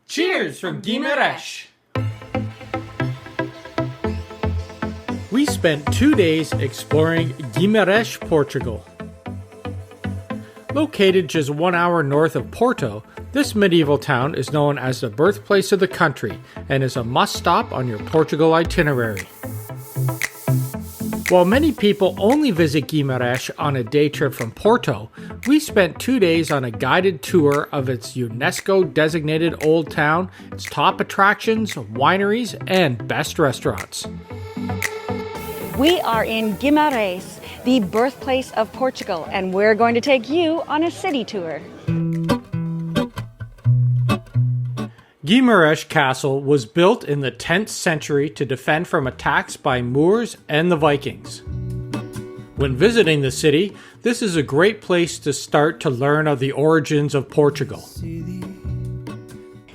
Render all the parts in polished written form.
Cheers from Guimaraes! We spent 2 days exploring Guimarães, Portugal. Located just 1 hour north of Porto, this medieval town is known as the birthplace of the country and is a must-stop on your Portugal itinerary. While many people only visit Guimarães on a day trip from Porto, we spent 2 days on a guided tour of its UNESCO-designated old town, its top attractions, wineries, and best restaurants. We are in Guimarães, the birthplace of Portugal, and we're going to take you on a city tour. Guimarães Castle was built in the 10th century to defend from attacks by Moors and the Vikings. When visiting the city, this is a great place to start to learn of the origins of Portugal.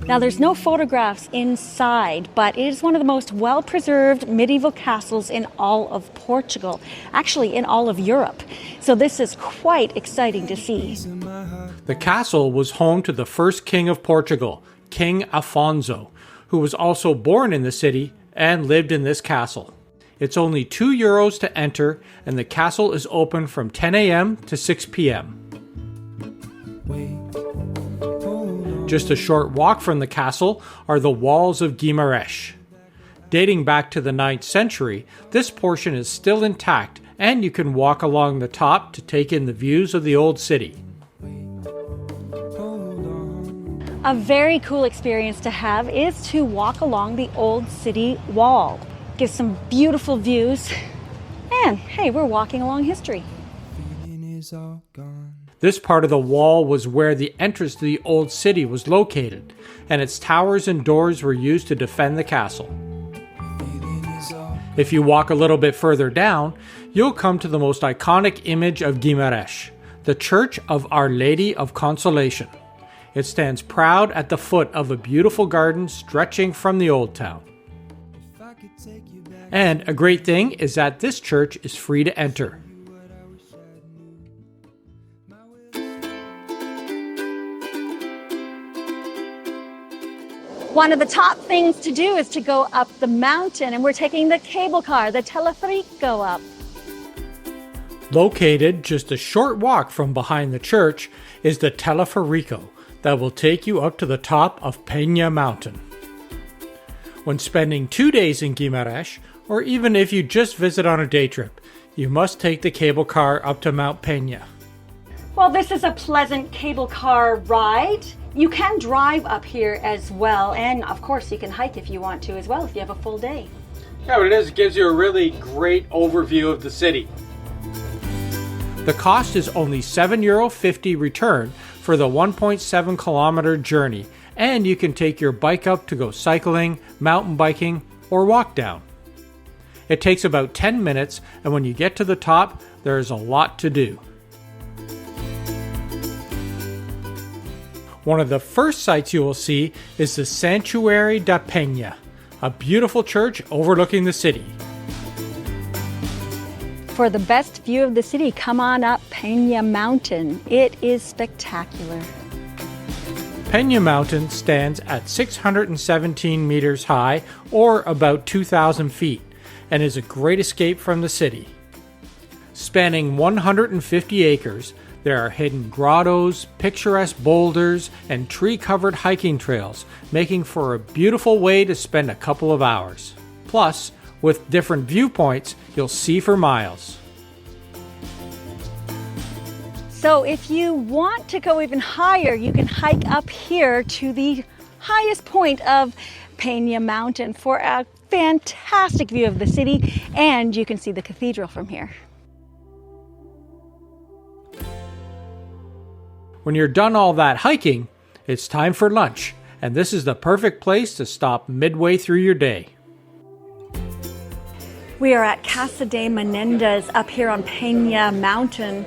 Now, there's no photographs inside, but it is one of the most well-preserved medieval castles in all of Portugal, actually in all of Europe. So this is quite exciting to see. The castle was home to the first king of Portugal, King Afonso, who was also born in the city and lived in this castle. It's only €2 to enter, and the castle is open from 10 a.m. to 6 p.m. Just a short walk from the castle are the walls of Guimarães. Dating back to the 9th century, this portion is still intact, and you can walk along the top to take in the views of the old city. A very cool experience to have is to walk along the old city wall. Gives some beautiful views, and hey, we're walking along history. This part of the wall was where the entrance to the old city was located, and its towers and doors were used to defend the castle. If you walk a little bit further down, you'll come to the most iconic image of Guimarães, the Church of Our Lady of Consolation. It stands proud at the foot of a beautiful garden stretching from the old town. And a great thing is that this church is free to enter. One of the top things to do is to go up the mountain, and we're taking the cable car, the Telefircio, up. Located just a short walk from behind the church is the Telefircio that will take you up to the top of Penha Mountain. When spending 2 days in Guimarães, or even if you just visit on a day trip, you must take the cable car up to Mount Penha. Well, this is a pleasant cable car ride. You can drive up here as well, and of course you can hike if you want to as well, if you have a full day. Yeah, but it gives you a really great overview of the city. The cost is only €7.50 return for the 1.7 kilometer journey, and you can take your bike up to go cycling, mountain biking, or walk down. It takes about 10 minutes, and when you get to the top, there is a lot to do. One of the first sights you will see is the Santurary of Penha, a beautiful church overlooking the city. For the best view of the city, come on up Penha Mountain. It is spectacular. Penha Mountain stands at 617 meters high, or about 2,000 feet, and is a great escape from the city. Spanning 150 acres, there are hidden grottos, picturesque boulders, and tree-covered hiking trails, making for a beautiful way to spend a couple of hours. Plus, with different viewpoints, you'll see for miles. So if you want to go even higher, you can hike up here to the highest point of Penha Mountain for a fantastic view of the city, and you can see the cathedral from here. When you're done all that hiking, it's time for lunch, and this is the perfect place to stop midway through your day. We are at Casa de Menendez up here on Penha Mountain,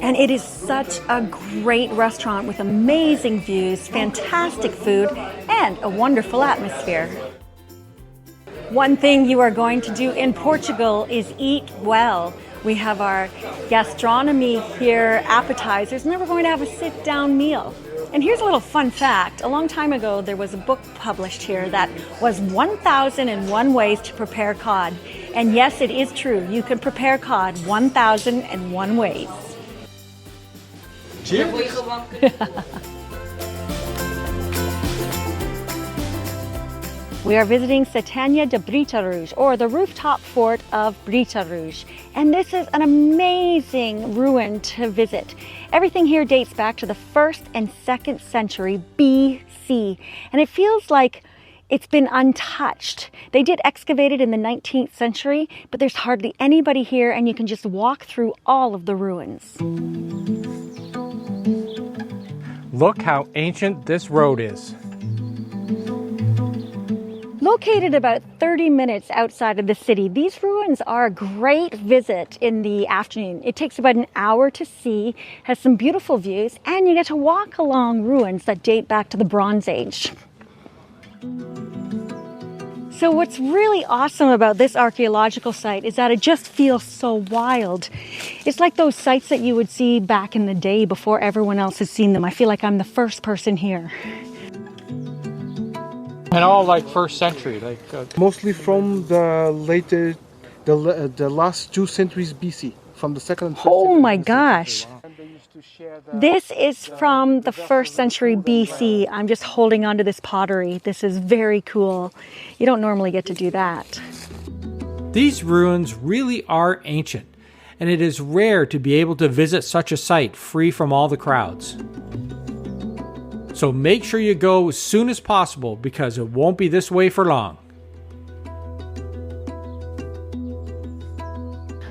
and it is such a great restaurant with amazing views, fantastic food, and a wonderful atmosphere. One thing you are going to do in Portugal is eat well. We have our gastronomy here, appetizers, and then we're going to have a sit-down meal. And here's a little fun fact. A long time ago, there was a book published here that was 1001 ways to prepare cod. And yes, it is true. You can prepare cod 1001 ways. Cheers. We are visiting Setanya de Briteiros, or the rooftop fort of Briteiros. And this is an amazing ruin to visit. Everything here dates back to the 1st and 2nd century BC. And it feels like it's been untouched. They did excavate it in the 19th century, but there's hardly anybody here, and you can just walk through all of the ruins. Look how ancient this road is. Located about 30 minutes outside of the city, these ruins are a great visit in the afternoon. It takes about an hour to see, has some beautiful views, and you get to walk along ruins that date back to the Bronze Age. So what's really awesome about this archaeological site is that it just feels so wild. It's like those sites that you would see back in the day before everyone else has seen them. I feel like I'm the first person here. And all like 1st century, mostly from the last 2 centuries BC, from the 2nd and 3rd Oh my BC. gosh. This is from the 1st century BC. I'm just holding on to this pottery. This is very cool. You don't normally get to do that. These ruins really are ancient, and it is rare to be able to visit such a site free from all the crowds. So make sure you go as soon as possible, because it won't be this way for long.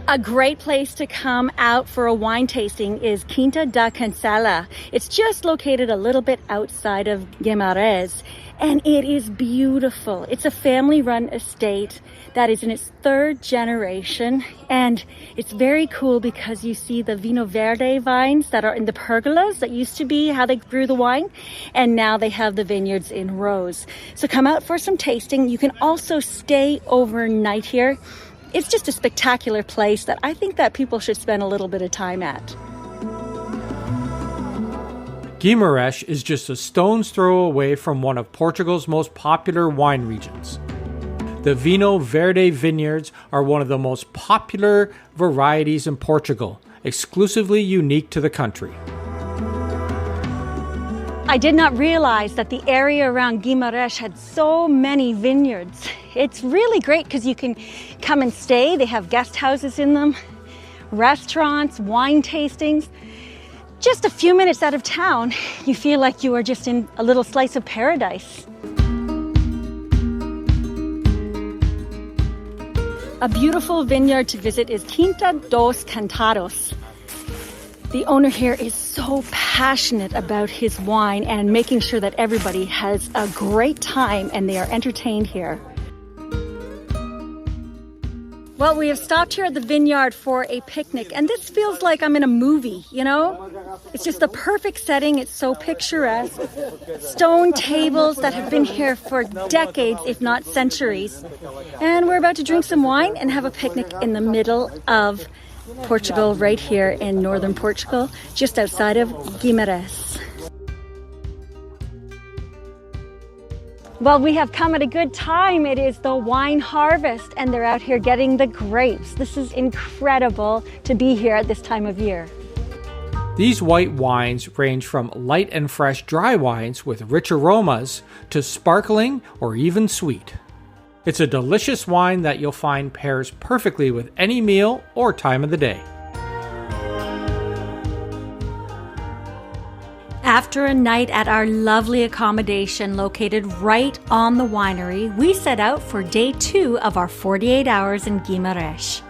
A great place to come out for a wine tasting is Quinta Da Cancela. It's just located a little bit outside of Guimaraes, and it is beautiful. It's a family-run estate that is in its 3rd generation, and it's very cool because you see the Vino Verde vines that are in the pergolas that used to be how they grew the wine, and now they have the vineyards in rows. So come out for some tasting. You can also stay overnight here. It's just a spectacular place that I think that people should spend a little bit of time at. Guimarães is just a stone's throw away from one of Portugal's most popular wine regions. The Vino Verde vineyards are one of the most popular varieties in Portugal, exclusively unique to the country. I did not realize that the area around Guimarães had so many vineyards. It's really great because you can come and stay. They have guest houses in them, restaurants, wine tastings. Just a few minutes out of town, you feel like you are just in a little slice of paradise. A beautiful vineyard to visit is Quinta dos Encados. The owner here is so passionate about his wine and making sure that everybody has a great time and they are entertained here. Well, we have stopped here at the vineyard for a picnic, and this feels like I'm in a movie, you know? It's just the perfect setting. It's so picturesque. Stone tables that have been here for decades, if not centuries. And we're about to drink some wine and have a picnic in the middle of Portugal, right here in northern Portugal, just outside of Guimarães. Well, we have come at a good time. It is the wine harvest, and they're out here getting the grapes. This is incredible to be here at this time of year. These white wines range from light and fresh dry wines with rich aromas to sparkling or even sweet. It's a delicious wine that you'll find pairs perfectly with any meal or time of the day. After a night at our lovely accommodation located right on the winery, we set out for day 2 of our 48 hours in Guimarães.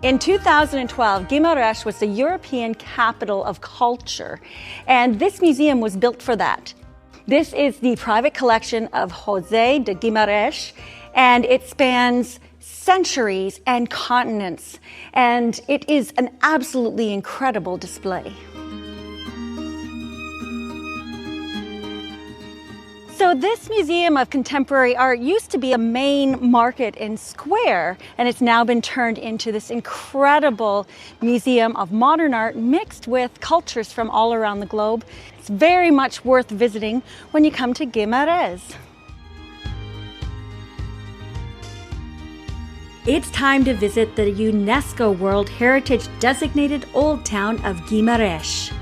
In 2012, Guimarães was the European capital of culture, and this museum was built for that. This is the private collection of José de Guimarães, and it spans centuries and continents, and it is an absolutely incredible So this Museum of Contemporary Art used to be a main market and square, and it's now been turned into this incredible museum of modern art mixed with cultures from all around the globe. It's very much worth visiting when you come to Guimaraes. It's time to visit the UNESCO World Heritage designated Old Town of Guimarães.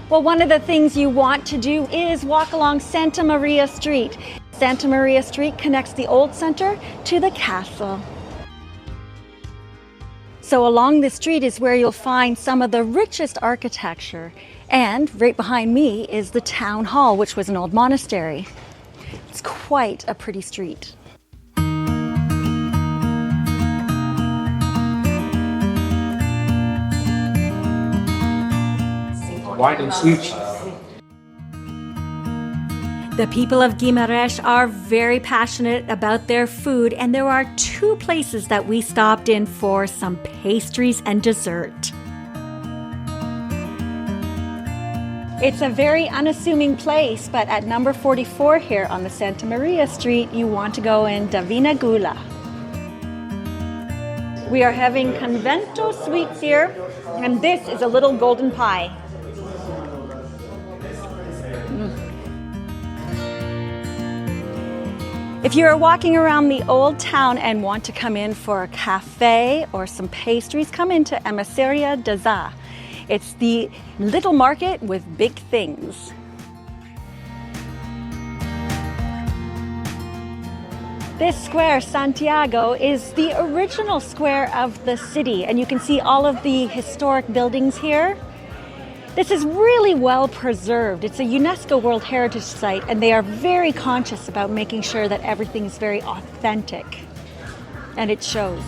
Well, one of the things you want to do is walk along Santa Maria Street. Santa Maria Street connects the old center to the castle. So along this street is where you'll find some of the richest architecture. And right behind me is the town hall, which was an old monastery. It's quite a pretty street. Wine and sweets. The people of Guimarães are very passionate about their food, and there are two places that we stopped in for some pastries and dessert. It's a very unassuming place, but at number 44 here on the Santa Maria Street, you want to go in Divina Gula. We are having convento sweets here, and this is a little golden pie. If you're walking around the old town and want to come in for a cafe or some pastries, come into Mercearia da Zé. It's the little market with big things. This square, Santiago, is the original square of the city, and you can see all of the historic buildings here. This is really well preserved. It's a UNESCO World Heritage Site, and they are very conscious about making sure that everything is very authentic, and it shows.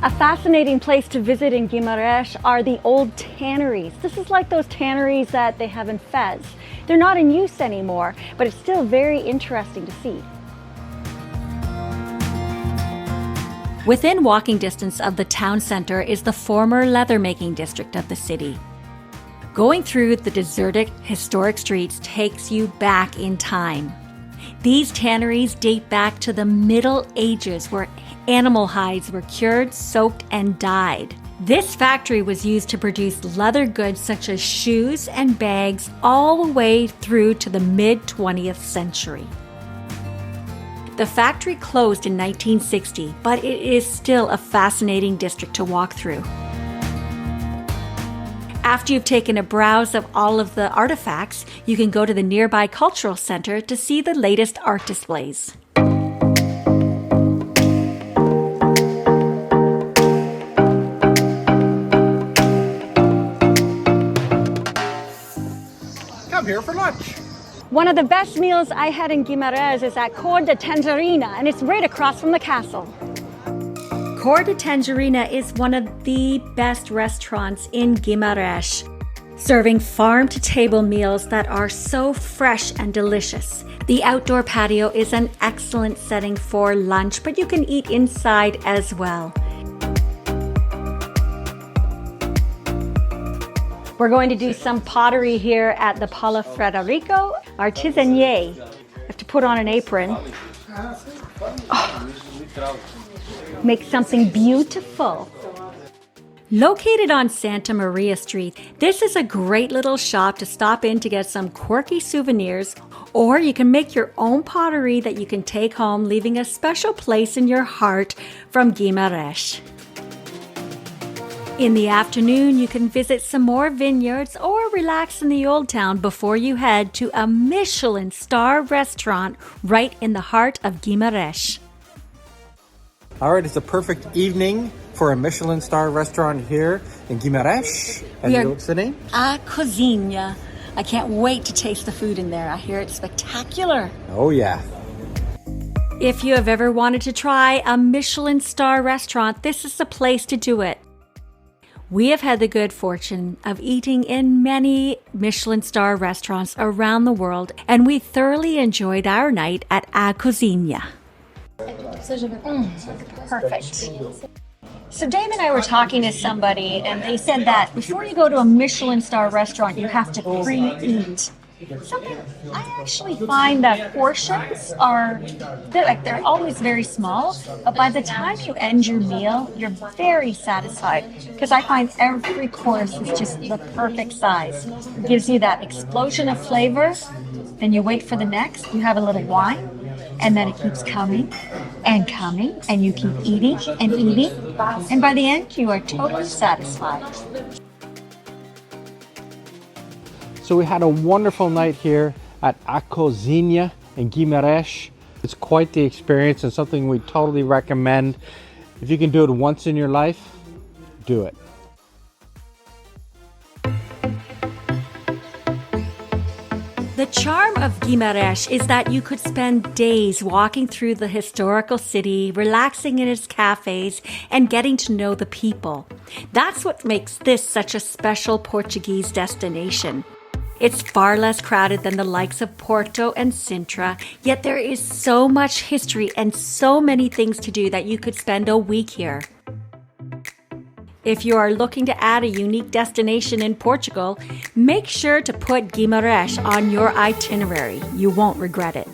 A fascinating place to visit in Guimarães are the old tanneries. This is like those tanneries that they have in Fez. They're not in use anymore, but it's still very interesting to see. Within walking distance of the town center is the former leather-making district of the city. Going through the deserted, historic streets takes you back in time. These tanneries date back to the Middle Ages, where animal hides were cured, soaked, and dyed. This factory was used to produce leather goods such as shoes and bags all the way through to the mid-20th century. The factory closed in 1960, but it is still a fascinating district to walk through. After you've taken a browse of all of the artifacts, you can go to the nearby cultural center to see the latest art displays. Come here for lunch. One of the best meals I had in Guimarães is at Cor De Tangarina, and it's right across from the castle. Cor De Tangarina is one of the best restaurants in Guimarães, serving farm-to-table meals that are so fresh and delicious. The outdoor patio is an excellent setting for lunch, but you can eat inside as well. We're going to do some pottery here at the Paula Frederico Atelier. I have to put on an apron. Oh. Make something beautiful. Located on Santa Maria Street, this is a great little shop to stop in to get some quirky souvenirs, or you can make your own pottery that you can take home, leaving a special place in your heart from Guimarães. In the afternoon, you can visit some more vineyards or relax in the old town before you head to a Michelin star restaurant right in the heart of Guimarães. All right, it's a perfect evening for a Michelin star restaurant here in Guimarães. And what's the name? Cozinha. I can't wait to taste the food in there. I hear it's spectacular. Oh, yeah. If you have ever wanted to try a Michelin star restaurant, this is the place to do it. We have had the good fortune of eating in many Michelin star restaurants around the world, and we thoroughly enjoyed our night at A Cozinha. Perfect. So Dave and I were talking to somebody, and they said that before you go to a Michelin star restaurant, you have to pre-eat. Something I actually find that portions they're always very small, but by the time you end your meal, you're very satisfied because I find every course is just the perfect size. It gives you that explosion of flavor, then you wait for the next, you have a little wine, and then it keeps coming, and you keep eating, and by the end, you are totally satisfied. So we had a wonderful night here at Cozinha in Guimarães. It's quite the experience and something we totally recommend. If you can do it once in your life, do it. The charm of Guimarães is that you could spend days walking through the historical city, relaxing in its cafes, and getting to know the people. That's what makes this such a special Portuguese destination. It's far less crowded than the likes of Porto and Sintra, yet there is so much history and so many things to do that you could spend a week here. If you are looking to add a unique destination in Portugal, make sure to put Guimarães on your itinerary. You won't regret it.